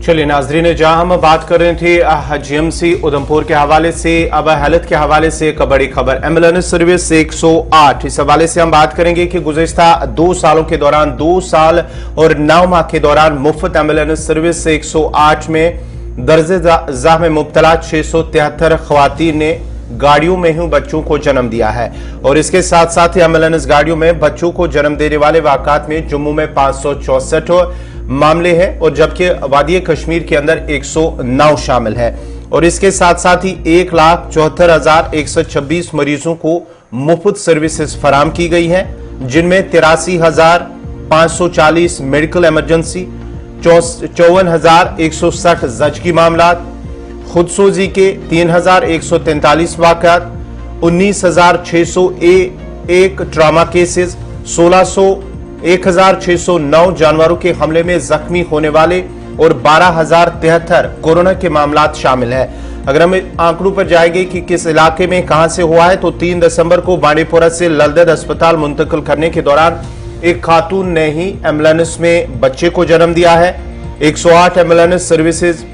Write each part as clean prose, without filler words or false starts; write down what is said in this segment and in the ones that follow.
चलिए नाजरीन, जहां हम बात कर रहे थे जीएमसी उधमपुर के हवाले से, अब हेल्थ के हवाले से एक बड़ी खबर। एम्बुलेंस सर्विस 108, इस हवाले से हम बात करेंगे कि गुज़िश्ता 2 सालों के दौरान 2 साल और 9 माह के दौरान मुफ्त एम्बुलेंस सर्विस 108 में दर्जे-जा में मुब्तला 673 खवातीन ने गाड़ियों में ही बच्चों को जन्म दिया है। और इसके साथ साथ ही एम्बुलेंस गाड़ियों में बच्चों को जन्म देने वाले वाक़ात में जम्मू में 564 मामले हैं और जबकि वादी कश्मीर के अंदर 109 शामिल है। और इसके साथ साथ ही 1,74,126 मरीजों को मुफ्त सर्विसेज फराम की गई हैं, जिनमें 83,540 मेडिकल इमरजेंसी, 54,160 जचगी मामला, खुदसोजी के 3,143 वाक़यात, 19,601 ट्रामा केसेस, 1,609 जानवरों के हमले में जख्मी होने वाले और 12,073 कोरोना के मामलात शामिल है। अगर हम आंकड़ों पर जाएंगे कि किस इलाके में कहां से हुआ है, तो 3 दिसंबर को बांडीपोरा से ललदद अस्पताल मुंतकिल करने के दौरान एक खातून ने ही एम्बुलेंस में बच्चे को जन्म दिया है। 108 एम्बुलेंस सर्विसेज,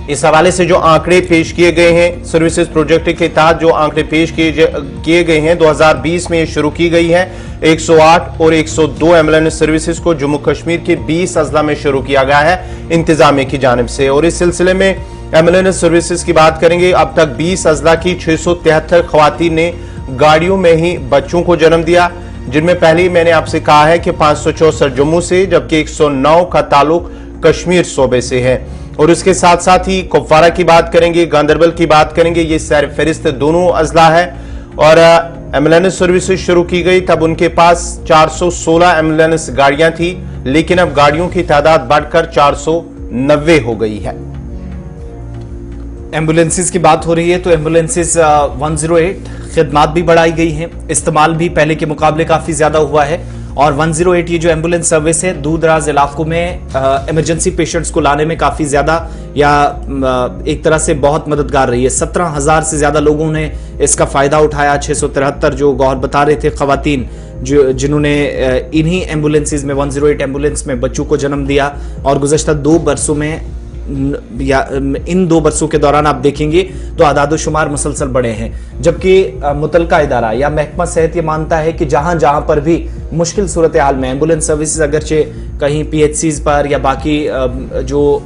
इस हवाले से जो आंकड़े पेश किए गए हैं, सर्विसेज प्रोजेक्ट के तहत जो आंकड़े पेश किए गए हैं, 2020 में ये शुरू की गई है। 108 और 102 एम्बुलेंस सर्विसेज को जम्मू कश्मीर के 20 अजला में शुरू किया गया है इंतजामिया की जानिब से। और इस सिलसिले में एम्बुलेंस सर्विसेज की बात करेंगे, अब तक 20 अजला की 673 खवातीन ने गाड़ियों में ही बच्चों को जन्म दिया, जिनमें पहले ही मैंने आपसे कहा है कि 564 जम्मू से, जबकि 109 का ताल्लुक कश्मीर सूबे से है। और इसके साथ साथ ही कुपवारा की बात करेंगे, गांदरबल की बात करेंगे, ये सैर फहरिस्त दोनों अजला है। और एम्बुलेंस सर्विसेज शुरू की गई तब उनके पास 416 एम्बुलेंस गाड़ियां थी, लेकिन अब गाड़ियों की तादाद बढ़कर 490 हो गई है। एम्बुलेंसेज की बात हो रही है तो एम्बुलेंसेज 108 खिदमात भी बढ़ाई गई हैं, इस्तेमाल भी पहले के मुकाबले काफी ज्यादा हुआ है। और 108 ये जो एम्बुलेंस सर्विस है, दूर दराज इलाकों में इमरजेंसी पेशेंट्स को लाने में काफी ज्यादा या एक तरह से बहुत मददगार रही है। 17,000 से ज्यादा लोगों ने इसका फायदा उठाया। 673 जो गौहर बता रहे थे खवातीन जिन्होंने इन्हीं एम्बुलेंसेज में 108 एम्बुलेंस में बच्चों को जन्म दिया। और गुज़श्ता 2 बरसों में या इन 2 बरसों के दौरान आप देखेंगे तो आदाद शुमार मुसलसल बढ़े हैं, जबकि मुतलका इदारा या महकमा सेहत ये मानता है कि जहां जहां पर भी मुश्किल सूरत हाल में एम्बुलेंस सर्विसेज अगरचे कहीं PHCs पर या बाकी जो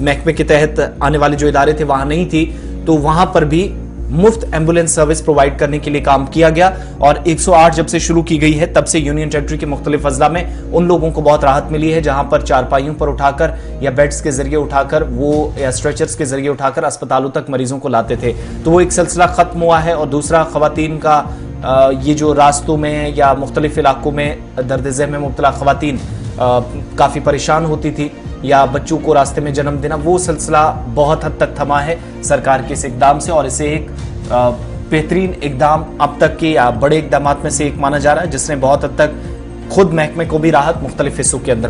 महकमे के तहत आने वाले जो इदारे थे वहां नहीं थी, तो वहां पर भी मुफ्त एम्बुलेंस सर्विस प्रोवाइड करने के लिए काम किया गया। और 108 जब से शुरू की गई है तब से यूनियन टेरिटरी के मुख्तलिफ अजला में उन लोगों को बहुत राहत मिली है, जहां पर चारपाइयों पर उठाकर या बेड्स के जरिए उठाकर वो या स्ट्रेचर्स के जरिए उठाकर अस्पतालों तक मरीजों को लाते थे। तो वो एक सिलसिला खत्म हुआ है। और दूसरा, खवातीन का ये जो रास्तों में या मुख्तलिफ इलाकों में दर्द-ए-ज़ह में मुब्तला खवातीन काफ़ी परेशान होती थी या बच्चों को रास्ते में जन्म देना, वो सिलसिला बहुत हद तक थमा है सरकार के इस इकदाम से। और इसे एक बेहतरीन इकदाम अब तक के या बड़े इकदामात में से एक माना जा रहा है, जिसने बहुत हद तक खुद महकमे को भी राहत मुख्तलिफ हिस्सों के अंदर